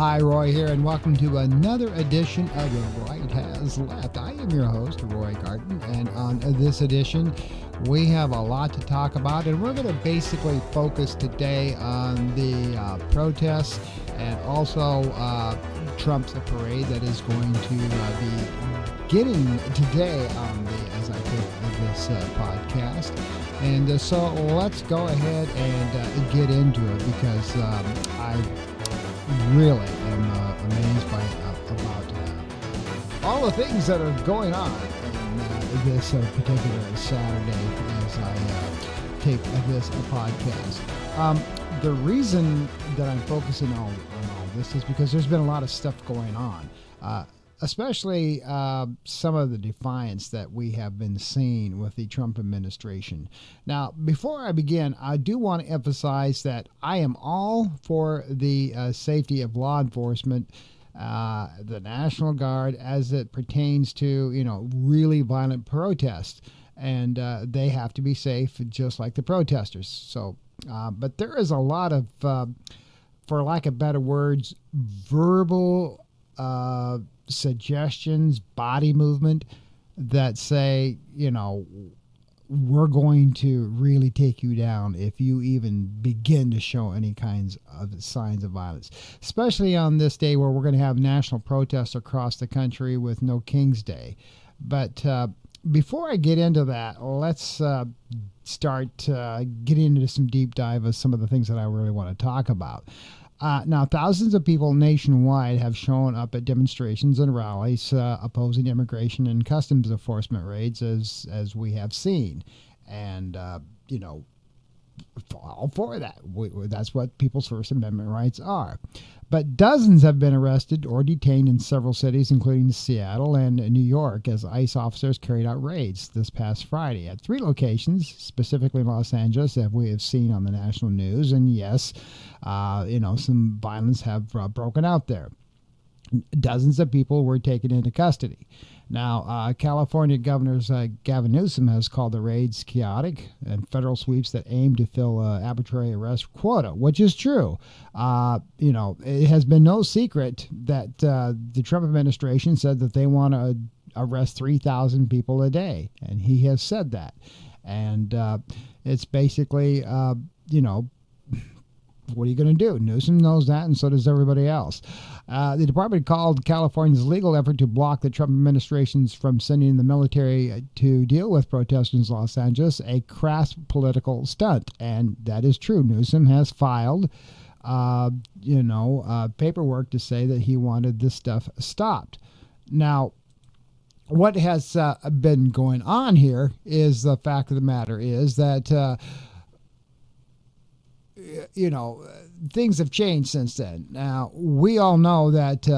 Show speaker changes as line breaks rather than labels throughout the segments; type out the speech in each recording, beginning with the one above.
Hi, Roy here, and welcome to another edition of The Right Has Left. I am your host, Roy Garten, and on this edition, we have a lot to talk about, and we're going to basically focus today on the protests and also Trump's parade that is going to be getting today on as I take this podcast. And so let's go ahead and get into it because I really am amazed by about all the things that are going on in this particular Saturday as I tape this podcast. The reason that I'm focusing on all this is because there's been a lot of stuff going on, especially some of the defiance that we have been seeing with the Trump administration. Now, before I begin, I do want to emphasize that I am all for the safety of law enforcement, the National Guard, as it pertains to, really violent protests. And they have to be safe, just like the protesters. So, but there is a lot of, for lack of better words, verbal suggestions, body movement that say, we're going to really take you down if you even begin to show any kinds of signs of violence, especially on this day where we're going to have national protests across the country with no King's Day. But before I get into that, let's start getting into some deep dive of some of the things that I really want to talk about. Now, thousands of people nationwide have shown up at demonstrations and rallies opposing immigration and customs enforcement raids, as we have seen. And, all for that. That's what people's First Amendment rights are. But dozens have been arrested or detained in several cities, including Seattle and New York, as ICE officers carried out raids this past Friday at 3 locations, specifically Los Angeles, as we have seen on the national news. And yes, some violence have broken out there. Dozens of people were taken into custody. Now, California Governor Gavin Newsom has called the raids chaotic and federal sweeps that aim to fill arbitrary arrest quota, which is true. It has been no secret that the Trump administration said that they want to arrest 3,000 people a day, and he has said that. And it's basically, what are you going to do? Newsom knows that, and so does everybody else. The department called California's legal effort to block the Trump administration's from sending the military to deal with protesters in Los Angeles a crass political stunt, and that is true. Newsom has filed, paperwork to say that he wanted this stuff stopped. Now, what has been going on here is the fact of the matter is that things have changed since then. Now, we all know that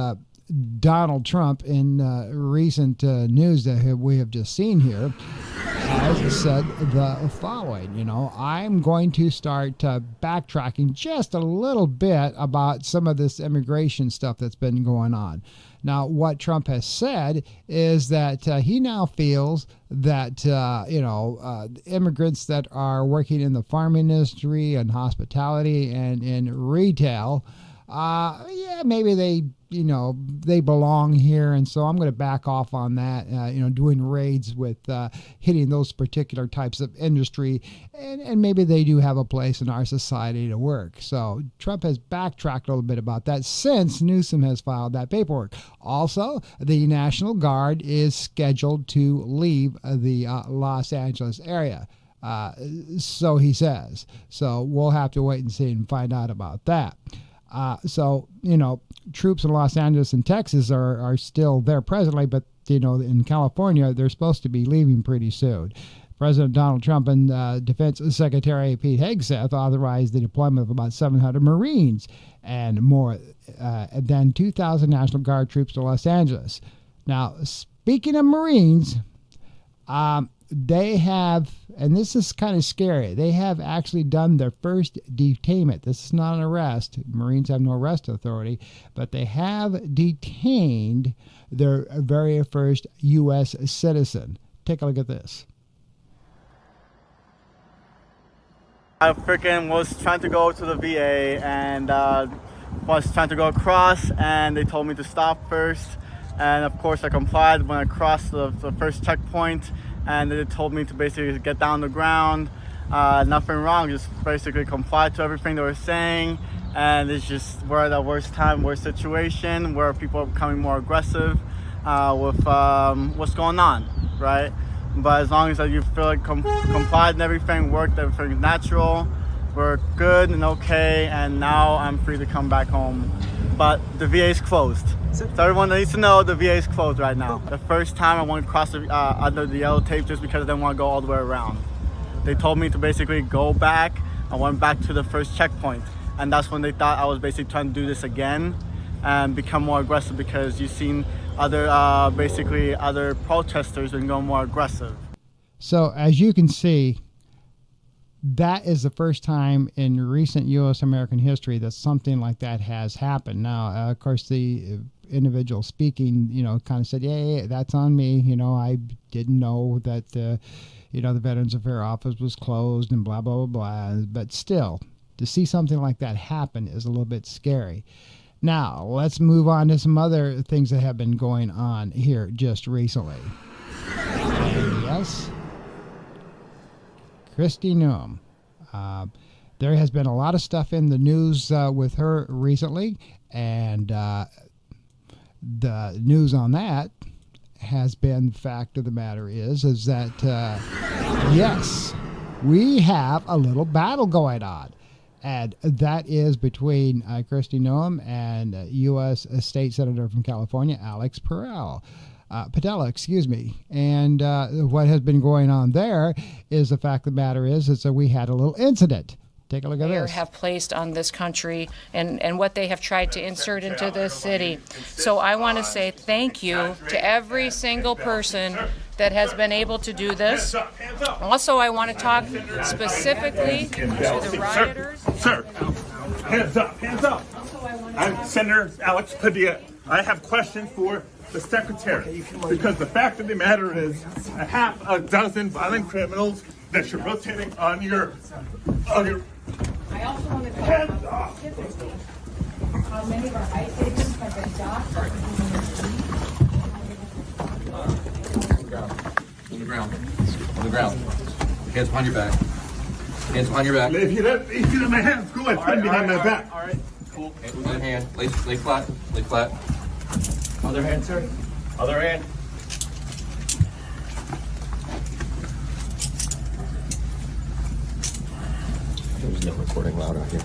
Donald Trump, in recent news that we have just seen here, has said the following, I'm going to start backtracking just a little bit about some of this immigration stuff that's been going on. Now, what Trump has said is that he now feels that, immigrants that are working in the farm industry and hospitality and in retail, maybe they belong here. And so I'm going to back off on that, doing raids with hitting those particular types of industry. And maybe they do have a place in our society to work. So Trump has backtracked a little bit about that since Newsom has filed that paperwork. Also, the National Guard is scheduled to leave the Los Angeles area. So he says. So we'll have to wait and see and find out about that. Troops in Los Angeles and Texas are still there presently, but, in California, they're supposed to be leaving pretty soon. President Donald Trump and Defense Secretary Pete Hegseth authorized the deployment of about 700 Marines and more than 2,000 National Guard troops to Los Angeles. Now, speaking of Marines, they have, and this is kind of scary, they have actually done their first detainment. This is not an arrest. Marines have no arrest authority, but they have detained their very first U.S. citizen. Take a look at this.
I freaking was trying to go to the VA, and was trying to go across, and they told me to stop first. And of course I complied when I crossed the first checkpoint, and they told me to basically get down on the ground. Nothing wrong, just basically comply to everything they were saying. And it's just, we're at a worst time, worst situation where people are becoming more aggressive with what's going on, right? But as long as you feel like complied and everything worked, everything's natural, we're good and okay, and now I'm free to come back home. But the VA is closed. So everyone needs to know the VA is closed right now. The first time I wanted to cross under the yellow tape just because I didn't want to go all the way around. They told me to basically go back. I went back to the first checkpoint, and that's when they thought I was basically trying to do this again and become more aggressive, because you've seen other protesters been going more aggressive.
So as you can see, that is the first time in recent U.S. American history that something like that has happened. Now, of course, the individual speaking, kind of said, yeah, that's on me. I didn't know that, the Veterans Affairs Office was closed and blah, blah, blah, blah. But still, to see something like that happen is a little bit scary. Now, let's move on to some other things that have been going on here just recently. And yes, Kristi Noman. There has been a lot of stuff in the news with her recently, and the news on that has been, the fact of the matter is that yes, we have a little battle going on, and that is between Kristi Noman and U.S. State Senator from California, Alex Padilla, excuse me. And what has been going on there is, the fact of the matter is that we had a little incident. Take a look at this.
Have placed on this country and what they have tried to insert into this city. So I want to say thank you to every single person that has been able to do this. Also, I want to talk specifically to the rioters.
Sir, hands up, hands up. I'm Senator Alex Padilla. I have questions for the secretary, because the fact of the matter is a half a dozen violent criminals that you're rotating on your
I also want to
hands up.
How many of our ICE agents have been docked?
On the ground. On the ground. Hands behind your back. Hands behind your back.
If you let my hands go, I put them behind my back.
All right. Cool. One hand. Lay flat. Lay flat.
Other hand, sir. Other hand.
There's no recording allowed out here.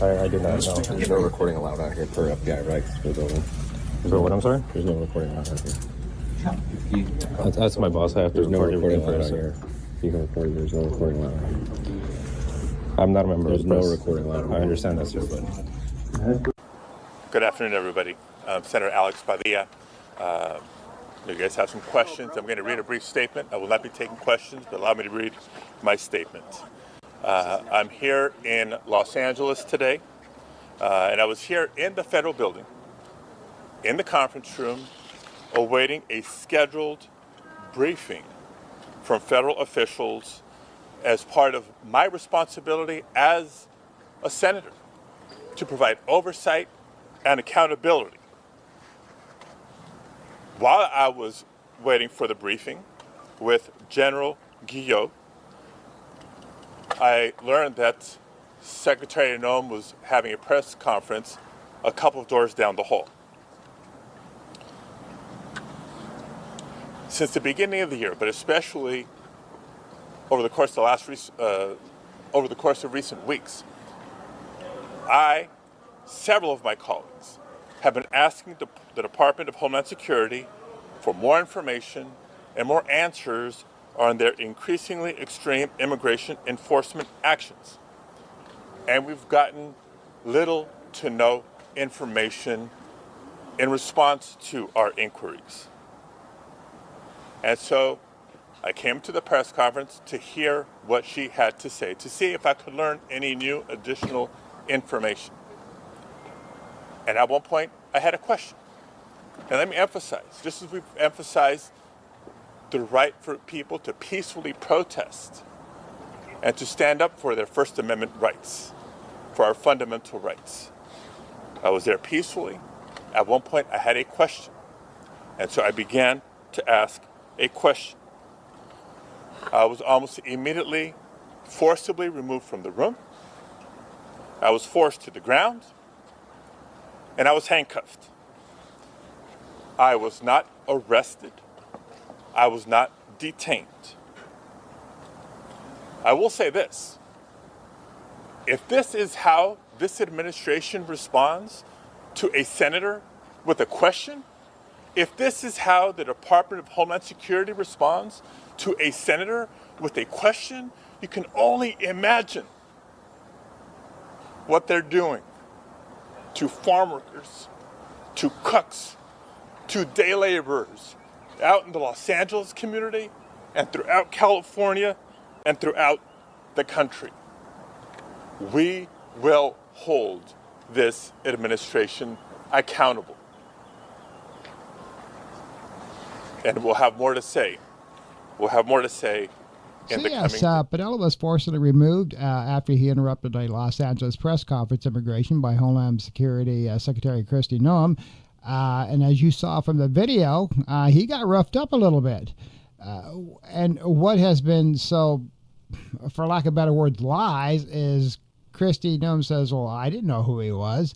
I did not know.
There's no recording allowed out here per FBI regs.
So what, I'm sorry?
There's no recording allowed out here.
That's my boss. I have to
There's no
record
recording
everything
allowed
for
out
us.
here. You can record. There's no recording allowed out here.
I'm not a member
There's
of the
no
press.
recording allowed.
I understand that, sir.
Good afternoon, everybody. I'm Senator Alex Padilla. You guys have some questions. I'm going to read a brief statement. I will not be taking questions, but allow me to read my statement. I'm here in Los Angeles today, and I was here in the federal building, in the conference room, awaiting a scheduled briefing from federal officials as part of my responsibility as a senator to provide oversight and accountability. While I was waiting for the briefing with General Guillot, I learned that Secretary Noman was having a press conference a couple of doors down the hall. Since the beginning of the year, but especially over the course of recent weeks, several of my colleagues have been asking the Department of Homeland Security for more information and more answers on their increasingly extreme immigration enforcement actions. And we've gotten little to no information in response to our inquiries. And so I came to the press conference to hear what she had to say, to see if I could learn any new additional information. And at one point, I had a question. And let me emphasize, just as we've emphasized the right for people to peacefully protest and to stand up for their First Amendment rights, for our fundamental rights. I was there peacefully. At one point, I had a question. And so I began to ask a question. I was almost immediately forcibly removed from the room. I was forced to the ground, and I was handcuffed. I was not arrested. I was not detained. I will say this. If this is how this administration responds to a senator with a question, if this is how the Department of Homeland Security responds to a senator with a question, you can only imagine what they're doing to farm workers, to cooks, to day laborers out in the Los Angeles community and throughout California and throughout the country. We will hold this administration accountable. And we'll have more to say. We'll have more to say in the coming.
Padilla was forcibly removed after he interrupted a Los Angeles press conference immigration by Homeland Security Secretary Kristi Noman. And as you saw from the video, he got roughed up a little bit. And what has been so, for lack of better words, lies is Kristi Noman says, well, I didn't know who he was.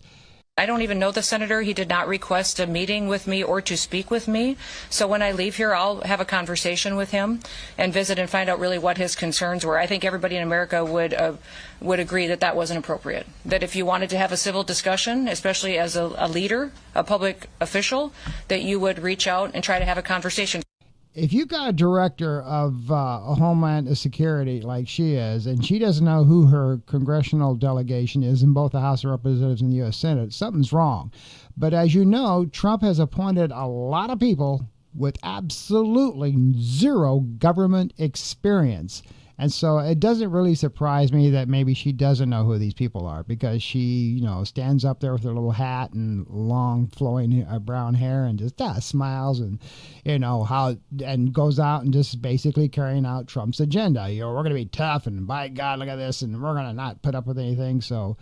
I don't even know the senator. He did not request a meeting with me or to speak with me. So when I leave here, I'll have a conversation with him and visit and find out really what his concerns were. I think everybody in America would agree that that wasn't appropriate. That if you wanted to have a civil discussion, especially as a leader, a public official, that you would reach out and try to have a conversation.
If you got a director of Homeland Security like she is, and she doesn't know who her congressional delegation is in both the House of Representatives and the U.S. Senate, something's wrong. But as you know, Trump has appointed a lot of people with absolutely zero government experience. And so it doesn't really surprise me that maybe she doesn't know who these people are, because she, stands up there with her little hat and long flowing brown hair and just smiles and, and goes out and just basically carrying out Trump's agenda. We're going to be tough and by God, look at this, and we're going to not put up with anything. So,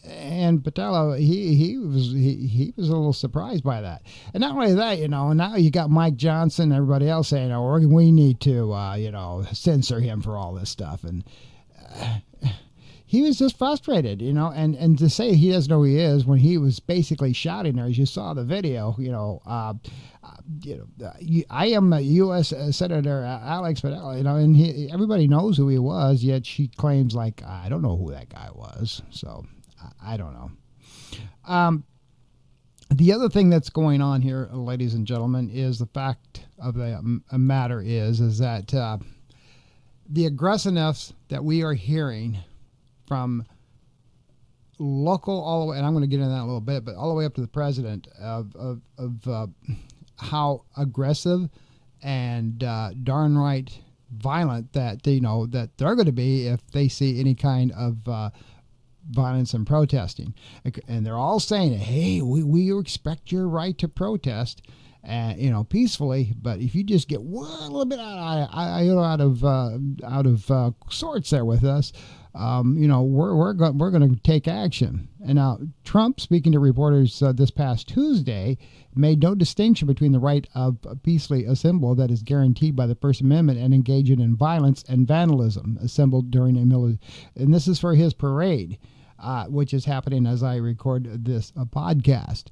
and Patello, he was a little surprised by that. And not only that, now you got Mike Johnson and everybody else saying, we need to, censor him for all this stuff. And he was just frustrated, and to say he doesn't know who he is when he was basically shouting there, as you saw the video, I am a U.S. Senator Alex Padilla, and everybody knows who he was, yet she claims I don't know who that guy was. So I don't know. The other thing that's going on here, ladies and gentlemen, is the fact of the matter is that the aggressiveness that we are hearing from local all the way, and I'm going to get into that in a little bit, but all the way up to the president of how aggressive and darn right violent that that they're going to be if they see any kind of violence and protesting. And they're all saying, hey, we expect your right to protest, peacefully. But if you just get one little bit out of sorts there with us, we're going to take action. And now Trump, speaking to reporters this past Tuesday, made no distinction between the right of peacefully assemble that is guaranteed by the First Amendment and engaging in violence and vandalism assembled during a military. And this is for his parade, which is happening as I record this podcast.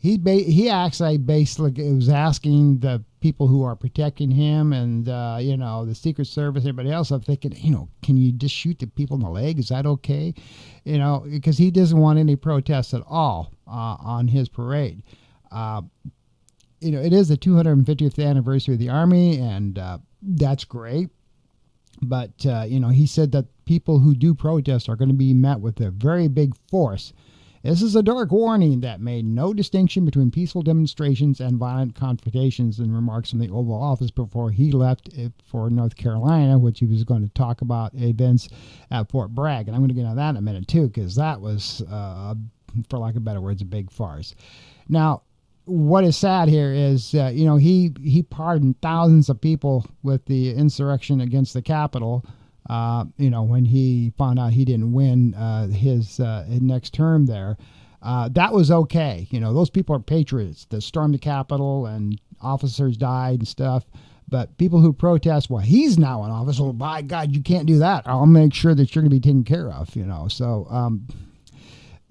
He actually basically was asking the people who are protecting him and the Secret Service, everybody else, I'm thinking, can you just shoot the people in the leg? Is that okay? Because he doesn't want any protests at all on his parade. It is the 250th anniversary of the Army, and that's great. But he said that people who do protest are going to be met with a very big force. This is a dark warning that made no distinction between peaceful demonstrations and violent confrontations in remarks from the Oval Office before he left for North Carolina, which he was going to talk about events at Fort Bragg. And I'm going to get into that in a minute, too, because that was, for lack of better words, a big farce. Now, what is sad here is, he pardoned thousands of people with the insurrection against the Capitol when he found out he didn't win his next term there. That was okay. Those people are patriots that stormed the Capitol and officers died and stuff. But people who protest, well, he's now in office. Well, by God, you can't do that. I'll make sure that you're going to be taken care of. So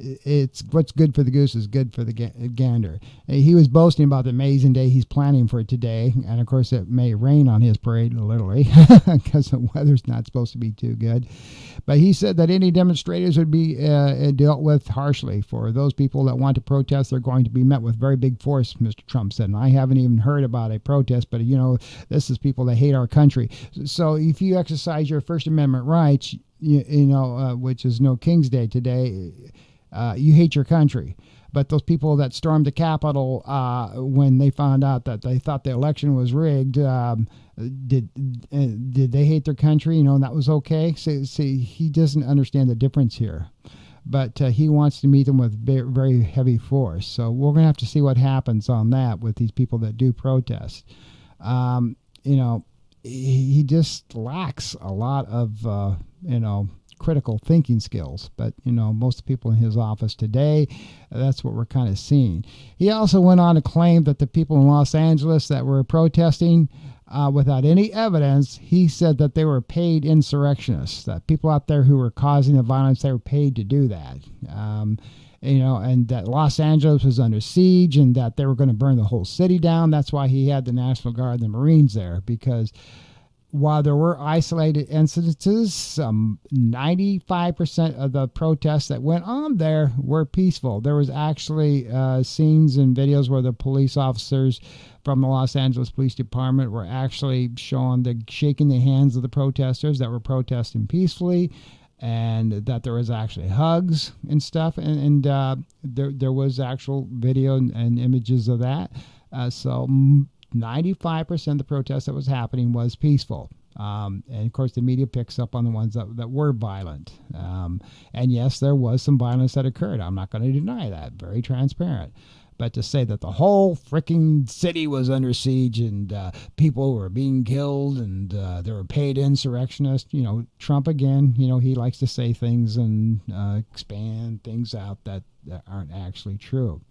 it's what's good for the goose is good for the gander. He was boasting about the amazing day he's planning for today, and of course it may rain on his parade literally because the weather's not supposed to be too good. But he said that any demonstrators would be dealt with harshly. For those people that want to protest, they're going to be met with very big force, Mr. Trump said. And I haven't even heard about a protest, but this is people that hate our country. So if you exercise your First Amendment rights, which is no King's Day today, you hate your country. But those people that stormed the Capitol when they found out that they thought the election was rigged, did they hate their country? That was okay. See, he doesn't understand the difference here. But he wants to meet them with very heavy force. So we're going to have to see what happens on that with these people that do protest. He just lacks a lot of, critical thinking skills. But, most people in his office today, that's what we're kind of seeing. He also went on to claim that the people in Los Angeles that were protesting without any evidence, he said that they were paid insurrectionists, that people out there who were causing the violence, they were paid to do that. And that Los Angeles was under siege and that they were going to burn the whole city down. That's why he had the National Guard and the Marines there, because while there were isolated incidences, 95% of the protests that went on there were peaceful. There was actually scenes and videos where the police officers from the Los Angeles Police Department were actually shaking the hands of the protesters that were protesting peacefully, and that there was actually hugs and stuff, and there was actual video and images of that. So 95% of the protest that was happening was peaceful. And of course the media picks up on the ones that were violent. And yes, there was some violence that occurred. I'm not going to deny that. Very transparent. But to say that the whole freaking city was under siege and people were being killed and they were paid insurrectionists, Trump again, he likes to say things and expand things out that aren't actually true.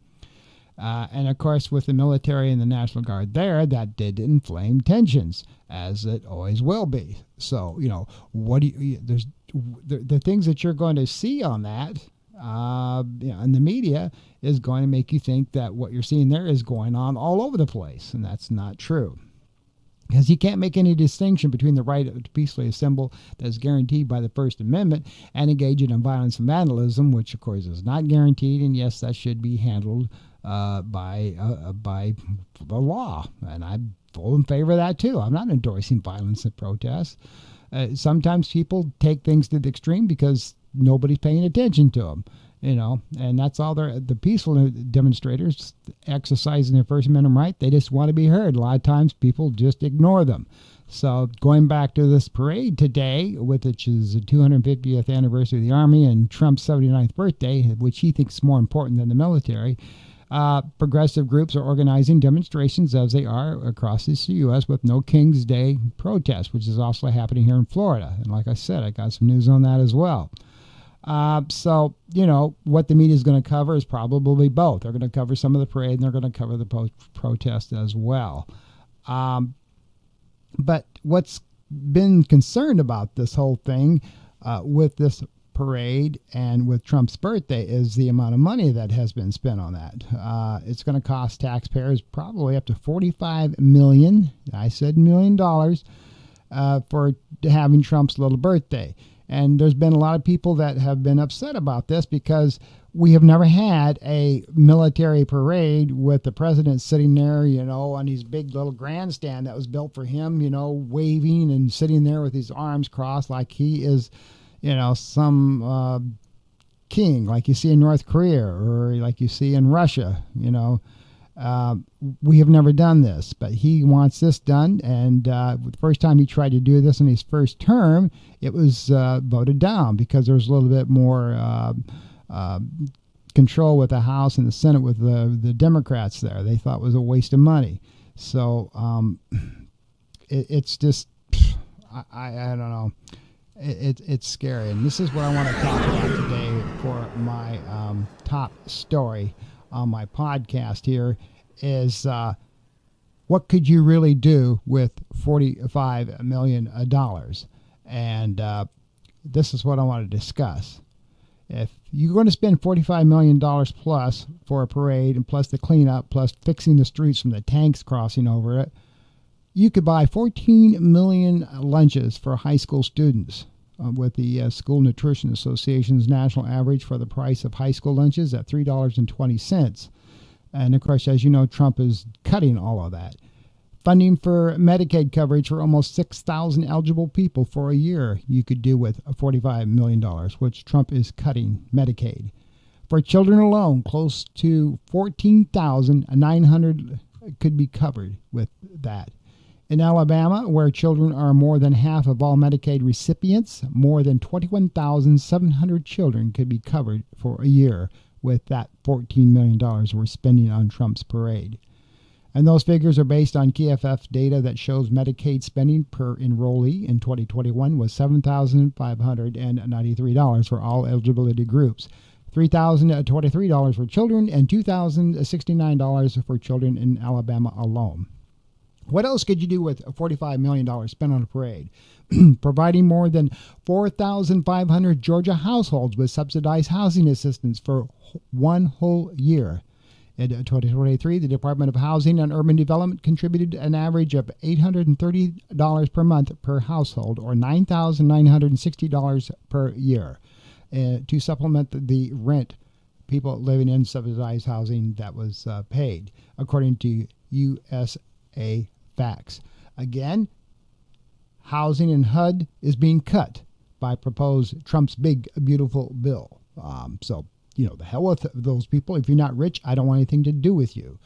And of course, with the military and the National Guard there, that did inflame tensions, as it always will be. So, what do there's the things that you're going to see on that, in the media, is going to make you think that what you're seeing there is going on all over the place, and that's not true. Because you can't make any distinction between the right to peacefully assemble that's guaranteed by the First Amendment and engaging in violence and vandalism, which of course is not guaranteed, and yes, that should be handled by the law, and I'm full in favor of that too. I'm not endorsing violence and protests. Sometimes people take things to the extreme because nobody's paying attention to them, and that's all the peaceful demonstrators exercising their First Amendment right. They just want to be heard. A lot of times people just ignore them. So going back to this parade today, which is the 250th anniversary of the Army and Trump's 79th birthday, which he thinks is more important than the military, progressive groups are organizing demonstrations as they are across the U.S. with no King's Day protest, which is also happening here in Florida. And like I said, I got some news on that as well. So, what the media is going to cover is probably both. They're going to cover some of the parade and they're going to cover the protest as well. But what's been concerned about this whole thing with this parade and with Trump's birthday is the amount of money that has been spent on that. It's going to cost taxpayers probably up to $45 million. I said $1 million for having Trump's little birthday. And there's been a lot of people that have been upset about this because we have never had a military parade with the president sitting there, on his big little grandstand that was built for him, waving and sitting there with his arms crossed like he is, some king like you see in North Korea or like you see in Russia. We have never done this, but he wants this done. And the first time he tried to do this in his first term, it was voted down because there was a little bit more control with the House and the Senate with the Democrats there. They thought it was a waste of money. So it's just, I don't know. It's scary. And this is what I want to talk about today for my top story on my podcast here is what could you really do with $45 million? And this is what I want to discuss. If you're going to spend $45 million plus for a parade and plus the cleanup, plus fixing the streets from the tanks crossing over it, you could buy 14 million lunches for high school students with the School Nutrition Association's national average for the price of high school lunches at $3.20. And of course, as you know, Trump is cutting all of that. Funding for Medicaid coverage for almost 6,000 eligible people for a year you could do with $45 million, which Trump is cutting Medicaid. For children alone, close to 14,900 could be covered with that. In Alabama, where children are more than half of all Medicaid recipients, more than 21,700 children could be covered for a year with that $14 million we're spending on Trump's parade. And those figures are based on KFF data that shows Medicaid spending per enrollee in 2021 was $7,593 for all eligibility groups, $3,023 for children, and $2,069 for children in Alabama alone. What else could you do with $45 million spent on a parade? Providing more than 4,500 Georgia households with subsidized housing assistance for one whole year. In 2023, the Department of Housing and Urban Development contributed an average of $830 per month per household, or $9,960 per year, to supplement the rent people living in subsidized housing that was paid, according to USA Facts. Again, housing and HUD is being cut by proposed Trump's big, beautiful bill. The hell with those people. If you're not rich, I don't want anything to do with you.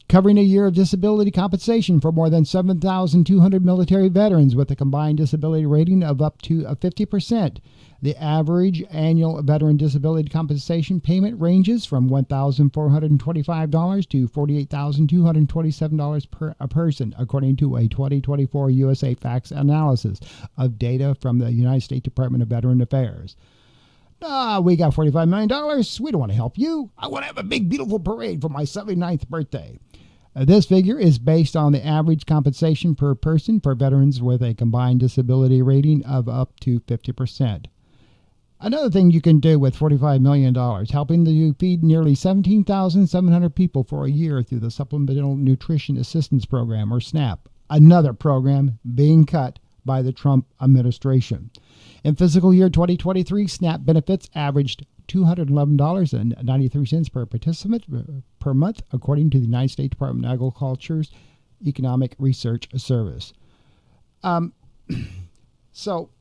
Covering a year of disability compensation for more than 7,200 military veterans with a combined disability rating of up to 50%. The average annual veteran disability compensation payment ranges from $1,425 to $48,227 per person, according to a 2024 USA Facts analysis of data from the United States Department of Veteran Affairs. We got $45 million. We don't want to help you. I want to have a big, beautiful parade for my 79th birthday. This figure is based on the average compensation per person for veterans with a combined disability rating of up to 50%. Another thing you can do with $45 million, helping to feed nearly 17,700 people for a year through the Supplemental Nutrition Assistance Program, or SNAP, another program being cut by the Trump administration. In fiscal year 2023, SNAP benefits averaged $211.93 per participant per month, according to the United States Department of Agriculture's Economic Research Service. So,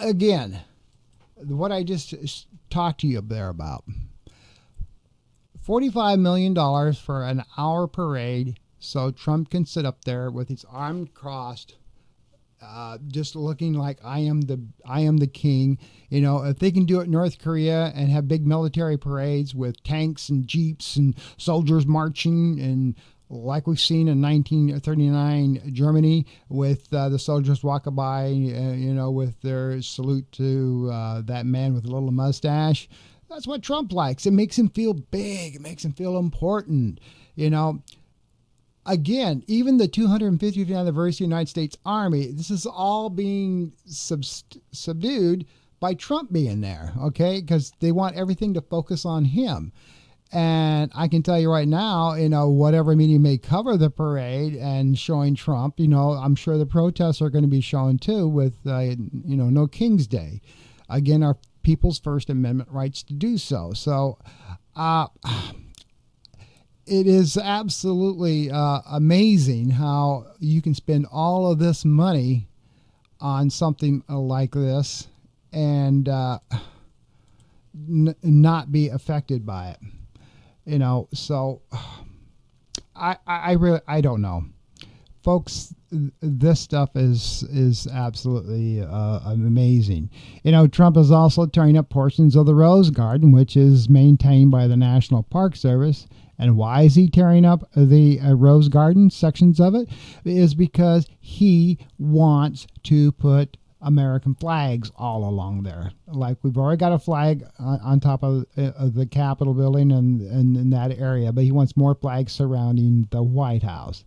again, what I just talked to you there about, $45 million for an hour parade so Trump can sit up there with his arms crossed, just looking like I am the king. You know, if they can do it in North Korea and have big military parades with tanks and jeeps and soldiers marching, and like we've seen in 1939 Germany with the soldiers walking by, with their salute to that man with a little mustache. That's what Trump likes. It makes him feel big. It makes him feel important. Again, even the 250th anniversary of the United States Army, this is all being subdued by Trump being there, okay? Because they want everything to focus on him. And I can tell you right now, whatever media may cover the parade and showing Trump, I'm sure the protests are going to be shown too with, No King's Day. Again, our people's First Amendment rights to do so. So, it is absolutely amazing how you can spend all of this money on something like this and not be affected by it. So I don't know. Folks, this stuff is absolutely amazing. Trump is also tearing up portions of the Rose Garden, which is maintained by the National Park Service, And why is he tearing up the Rose Garden sections of it? Is because he wants to put American flags all along there. Like we've already got a flag on top of the Capitol building and in that area, but he wants more flags surrounding the White House.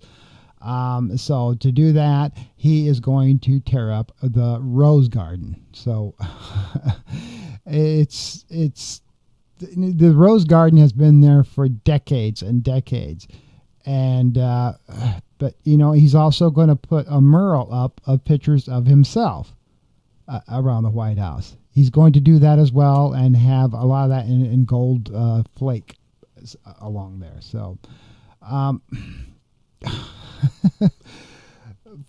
So to do that, he is going to tear up the Rose Garden. So it's the Rose Garden has been there for decades and decades. And but he's also going to put a mural up of pictures of himself around the White House. He's going to do that as well and have a lot of that in gold flake along there. So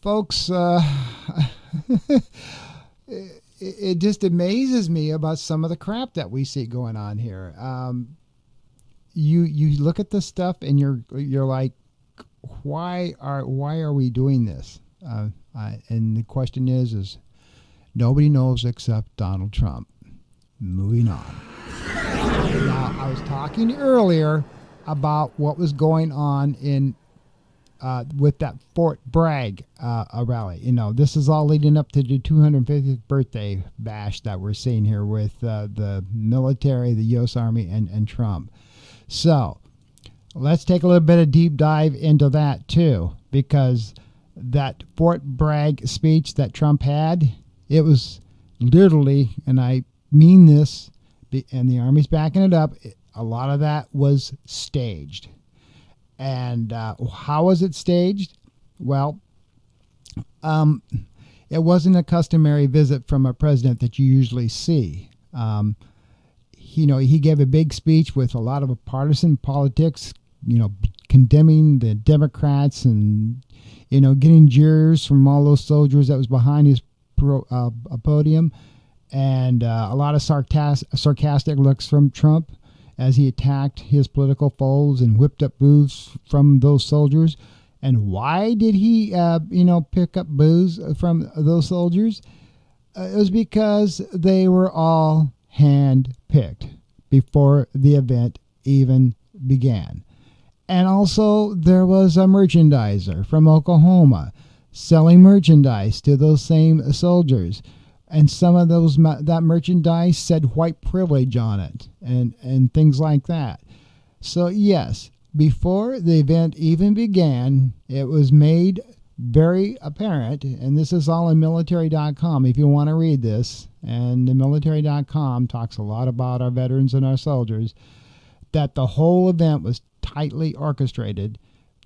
folks, it just amazes me about some of the crap that we see going on here. You look at this stuff and you're like, why are we doing this? And the question is nobody knows except Donald Trump. Moving on. Now, I was talking earlier about what was going on in with that Fort Bragg rally. This is all leading up to the 250th birthday bash that we're seeing here with the military, the U.S. Army, and Trump. So let's take a little bit of deep dive into that too, because that Fort Bragg speech that Trump had, it was literally, and I mean this, and the Army's backing it up, a lot of that was staged. And how was it staged? Well, it wasn't a customary visit from a president that you usually see. He gave a big speech with a lot of partisan politics, condemning the Democrats and, getting jeers from all those soldiers that was behind his podium, and a lot of sarcastic looks from Trump as he attacked his political foes and whipped up boos from those soldiers. And why did he, pick up boos from those soldiers? It was because they were all hand-picked before the event even began. And also, there was a merchandiser from Oklahoma selling merchandise to those same soldiers. And some of that merchandise said white privilege on it and things like that. So, yes, before the event even began, it was made very apparent, and this is all in military.com if you want to read this, and the military.com talks a lot about our veterans and our soldiers, that the whole event was tightly orchestrated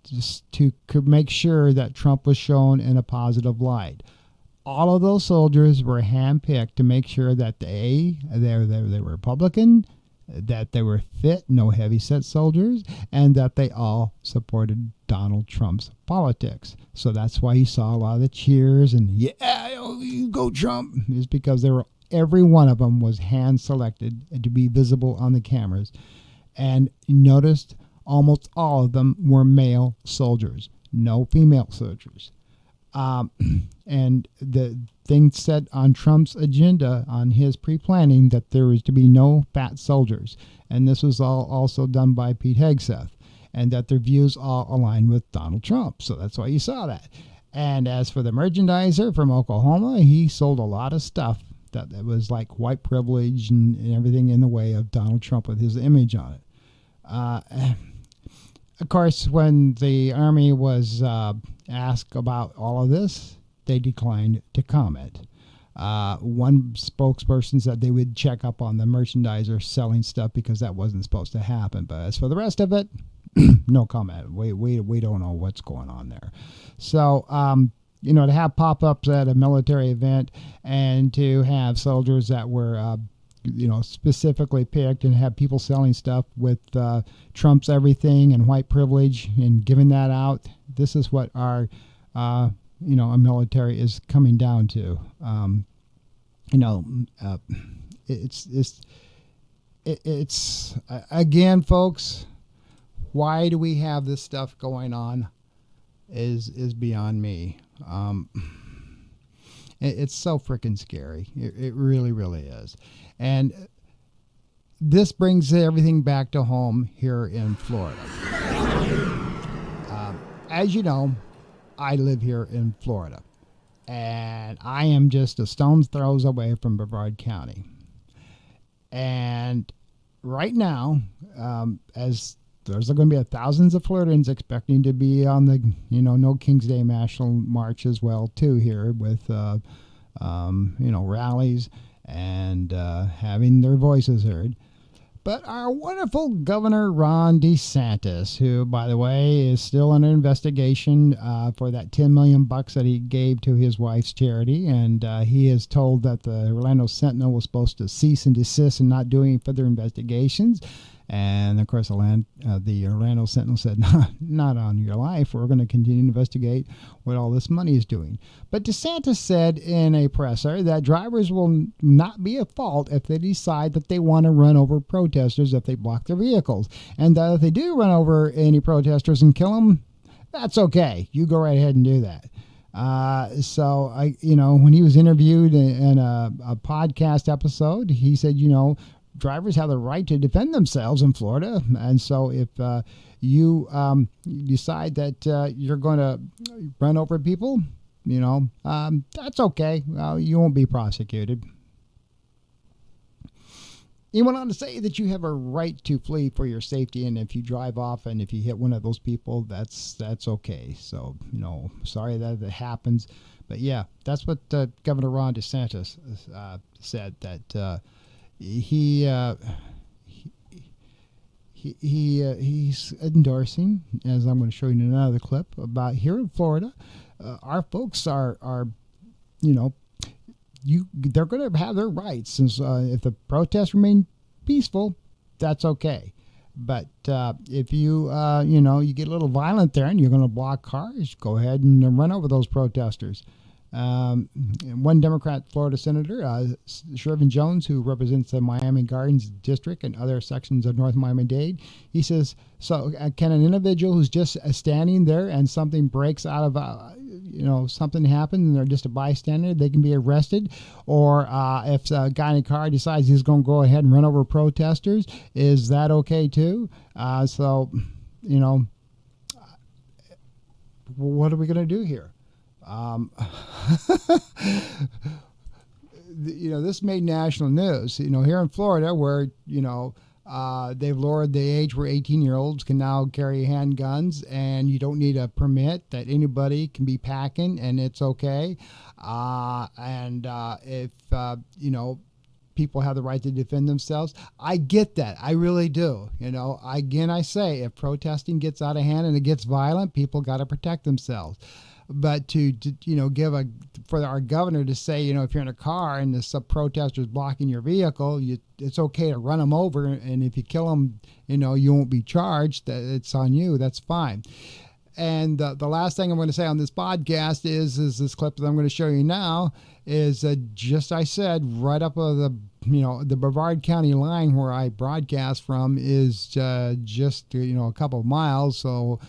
just to make sure that Trump was shown in a positive light. All of those soldiers were handpicked to make sure that they were Republican, that they were fit, no heavyset soldiers, and that they all supported Donald Trump's politics. So that's why you saw a lot of the cheers and, you go Trump, is because every one of them was hand-selected to be visible on the cameras. And you noticed almost all of them were male soldiers, no female soldiers. And the thing said on Trump's agenda, on his pre-planning, that there was to be no fat soldiers. And this was all also done by Pete Hegseth, and that their views all aligned with Donald Trump. So that's why you saw that. And as for the merchandiser from Oklahoma, he sold a lot of stuff that was like white privilege and everything in the way of Donald Trump with his image on it. Of course, when the Army was asked about all of this, they declined to comment. One spokesperson said they would check up on the merchandiser selling stuff because that wasn't supposed to happen. But as for the rest of it, no comment. We don't know what's going on there. So, to have pop-ups at a military event and to have soldiers that were specifically picked and have people selling stuff with Trump's everything and white privilege and giving that out. This is what our, a military is coming down to. It's again, folks, why do we have this stuff going on is beyond me. It's so freaking scary. It really, really is. And this brings everything back to home here in Florida. As you know, I live here in Florida, and I am just a stone's throws away from Brevard County. And right now, as there's going to be thousands of Floridians expecting to be on the, No King's Day National March as well, too, here with, rallies and having their voices heard. But our wonderful Governor Ron DeSantis, who, by the way, is still under investigation for that $10 million that he gave to his wife's charity, and he is told that the Orlando Sentinel was supposed to cease and desist and not do any further investigations. And of course, the Orlando Sentinel said, "Not on your life. We're going to continue to investigate what all this money is doing." But DeSantis said in a presser that drivers will not be at fault if they decide that they want to run over protesters if they block their vehicles, and if they do run over any protesters and kill them, that's okay. You go right ahead and do that. When he was interviewed in a podcast episode, he said, drivers have the right to defend themselves in Florida, and so if you decide that you're going to run over people, that's okay. You won't be prosecuted. He went on to say that you have a right to flee for your safety, and if you drive off and if you hit one of those people, that's okay. So, sorry that it happens, but yeah, that's what Governor Ron DeSantis said, that he's endorsing, as I'm going to show you in another clip, about here in Florida. Our folks are they're going to have their rights, since if the protests remain peaceful, that's okay. But if you you get a little violent there and you're going to block cars, go ahead and run over those protesters. One Democrat Florida Senator, Shervin Jones, who represents the Miami Gardens district and other sections of North Miami-Dade, he says, so can an individual who's just standing there and something breaks out of, something happens and they're just a bystander, they can be arrested? Or if a guy in a car decides he's going to go ahead and run over protesters, is that okay too? What are we going to do here? This made national news, here in Florida, where, they've lowered the age where 18-year-olds can now carry handguns, and you don't need a permit, that anybody can be packing and it's okay. If people have the right to defend themselves, I get that. I really do. Again, I say, if protesting gets out of hand and it gets violent, people got to protect themselves. But to for our governor to say, if you're in a car and the protester is blocking your vehicle, it's okay to run them over, and if you kill them, you won't be charged. It's on you. That's fine. And the last thing I'm going to say on this podcast is this clip that I'm going to show you now is just, I said, right up of the Brevard County line where I broadcast from is just a couple of miles. So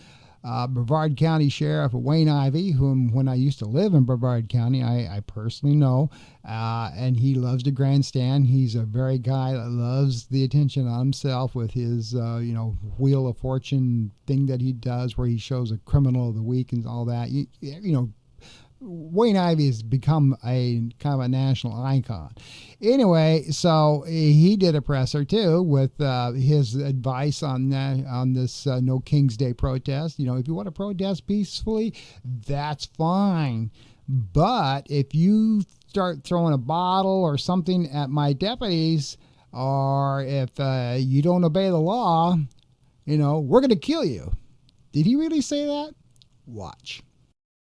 Brevard County Sheriff Wayne Ivey, whom when I used to live in Brevard County, I personally know, and he loves to grandstand. He's a very guy that loves the attention on himself with his, Wheel of Fortune thing that he does, where he shows a criminal of the week and all that. Wayne Ivey has become a kind of a national icon. Anyway, so he did a presser too with his advice on this No King's Day protest. If you want to protest peacefully, that's fine. But if you start throwing a bottle or something at my deputies, or if you don't obey the law, we're going to kill you. Did he really say that? Watch.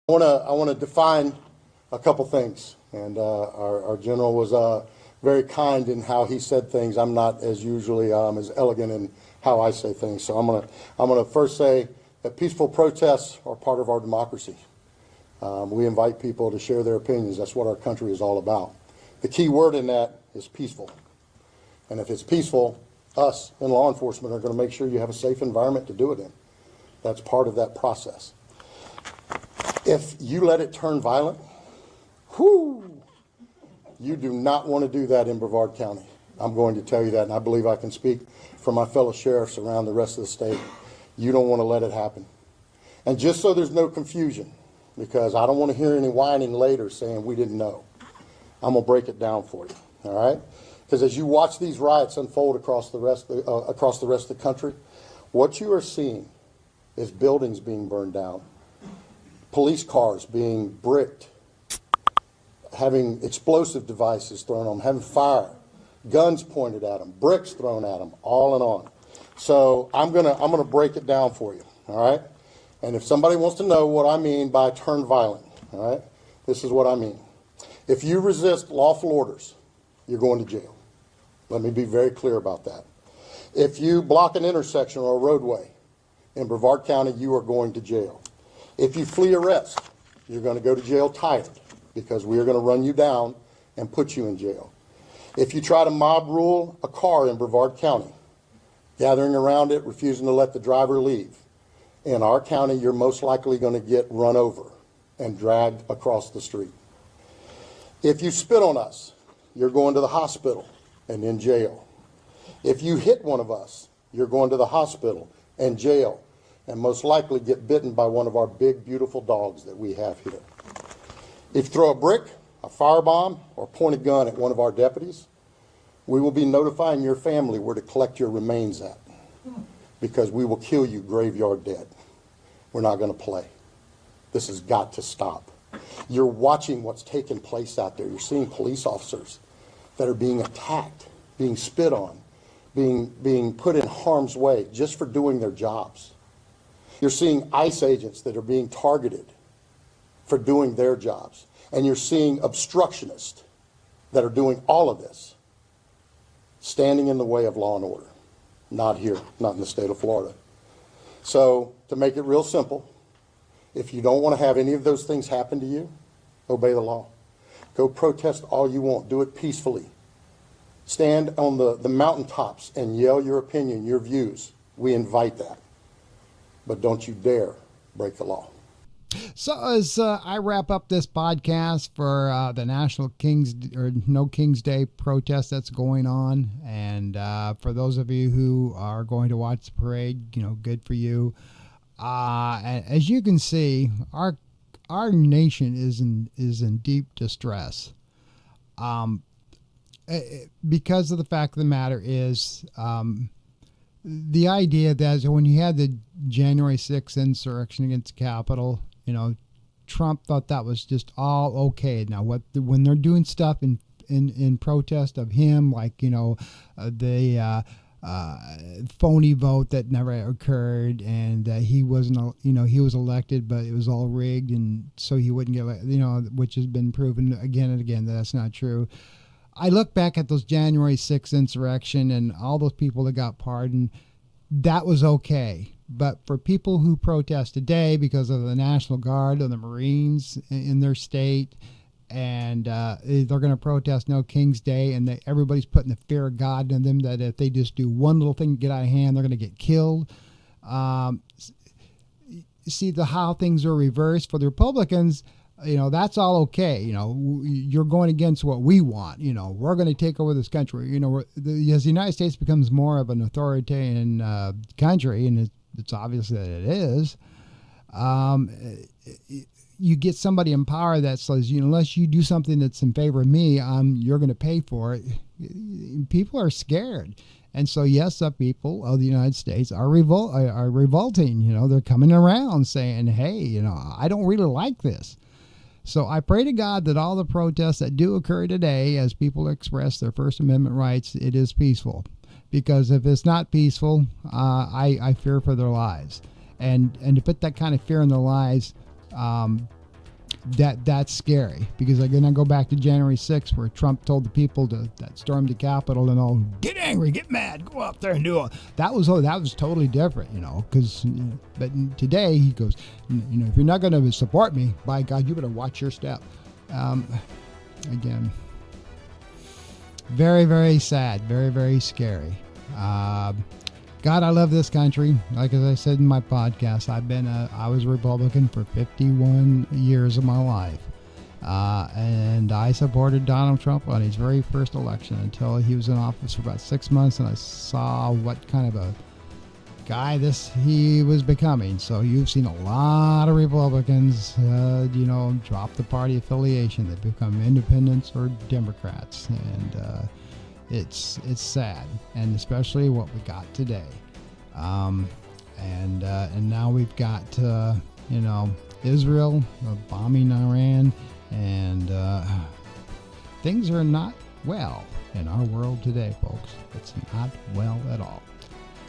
I want to define a couple things, and our general was very kind in how he said things. I'm not as usually as elegant in how I say things, so I'm gonna first say that peaceful protests are part of our democracy. We invite people to share their opinions. That's what our country is all about. The key word in that is peaceful, and if it's peaceful, us in law enforcement are going to make sure you have a safe environment to do it in. That's part of that process. If you let it turn violent, you do not want to do that in Brevard County. I'm going to tell you that, and I believe I can speak for my fellow sheriffs around the rest of the state. You don't want to let it happen. And just so there's no confusion, because I don't want to hear any whining later saying we didn't know, I'm going to break it down for you, all right? Because as you watch these riots unfold across the rest of the country, what you are seeing is buildings being burned down, police cars being bricked, having explosive devices thrown on them, having fire, guns pointed at them, bricks thrown at them, all and on. So I'm gonna break it down for you, all right? And if somebody wants to know what I mean by turn violent, all right, this is what I mean. If you resist lawful orders, you're going to jail. Let me be very clear about that. If you block an intersection or a roadway in Brevard County, you are going to jail. If you flee arrest, you're going to go to jail tired, because we are going to run you down and put you in jail. If you try to mob rule a car in Brevard County, gathering around it, refusing to let the driver leave, in our county, you're most likely going to get run over and dragged across the street. If you spit on us, you're going to the hospital and in jail. If you hit one of us, you're going to the hospital and jail, and most likely get bitten by one of our big, beautiful dogs that we have here. If you throw a brick, a firebomb, or point a gun at one of our deputies, we will be notifying your family where to collect your remains at, because we will kill you graveyard dead. We're not going to play. This has got to stop. You're watching what's taking place out there. You're seeing police officers that are being attacked, being spit on, being put in harm's way just for doing their jobs. You're seeing ICE agents that are being targeted for doing their jobs. And you're seeing obstructionists that are doing all of this, standing in the way of law and order. Not here, not in the state of Florida. So, to make it real simple, if you don't want to have any of those things happen to you, obey the law. Go protest all you want. Do it peacefully. Stand on the mountaintops and yell your opinion, your views. We invite that. But don't you dare break the law.
So as I wrap up this podcast for the National King's or No King's Day protest that's going on, and for those of you who are going to watch the parade, good for you. As you can see, our nation is in deep distress. Because of the fact of the matter is, the idea that when you had the January 6th insurrection against the Capitol, Trump thought that was just all okay. Now, when they're doing stuff in protest of him, like the phony vote that never occurred, and he wasn't, he was elected, but it was all rigged, and so he wouldn't get, which has been proven again and again that that's not true. I look back at those January 6th insurrection and all those people that got pardoned. That was okay. But for people who protest today because of the National Guard or the Marines in their state, and they're going to protest No King's Day, and everybody's putting the fear of God in them that if they just do one little thing to get out of hand, they're going to get killed. See how things are reversed for the Republicans. That's all okay. You're going against what we want. We're going to take over this country. As the United States becomes more of an authoritarian country, and it's obvious that it is, you get somebody in power that says, unless you do something that's in favor of me, you're going to pay for it. People are scared. And so, yes, the people of the United States are revolting. They're coming around saying, hey, I don't really like this. So I pray to God that all the protests that do occur today, as people express their First Amendment rights, it is peaceful. Because if it's not peaceful, I fear for their lives. And to put that kind of fear in their lives, that's scary. Because again, I go back to January 6th, where Trump told the people that stormed the Capitol and all, get angry, get mad, go out there and do it. That was totally different, because, but today he goes, if you're not going to support me, by God, you better watch your step. Again, very, very sad, very, very scary. God, I love this country. Like as I said in my podcast, I was a Republican for 51 years of my life. And And I supported Donald Trump on his very first election until he was in office for about 6 months, and I saw what kind of a guy he was becoming. So you've seen a lot of Republicans, drop the party affiliation. They become independents or Democrats, and it's sad, and especially what we got today. And now we've got Israel bombing Iran, and things are not well in our world today, folks. It's not well at all.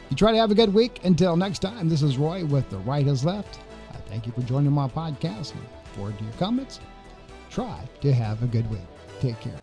You try to have a good week. Until next time, this is Roy with The Right Has Left. I thank you for joining my podcast. Look forward to your comments. Try to have a good week. Take care.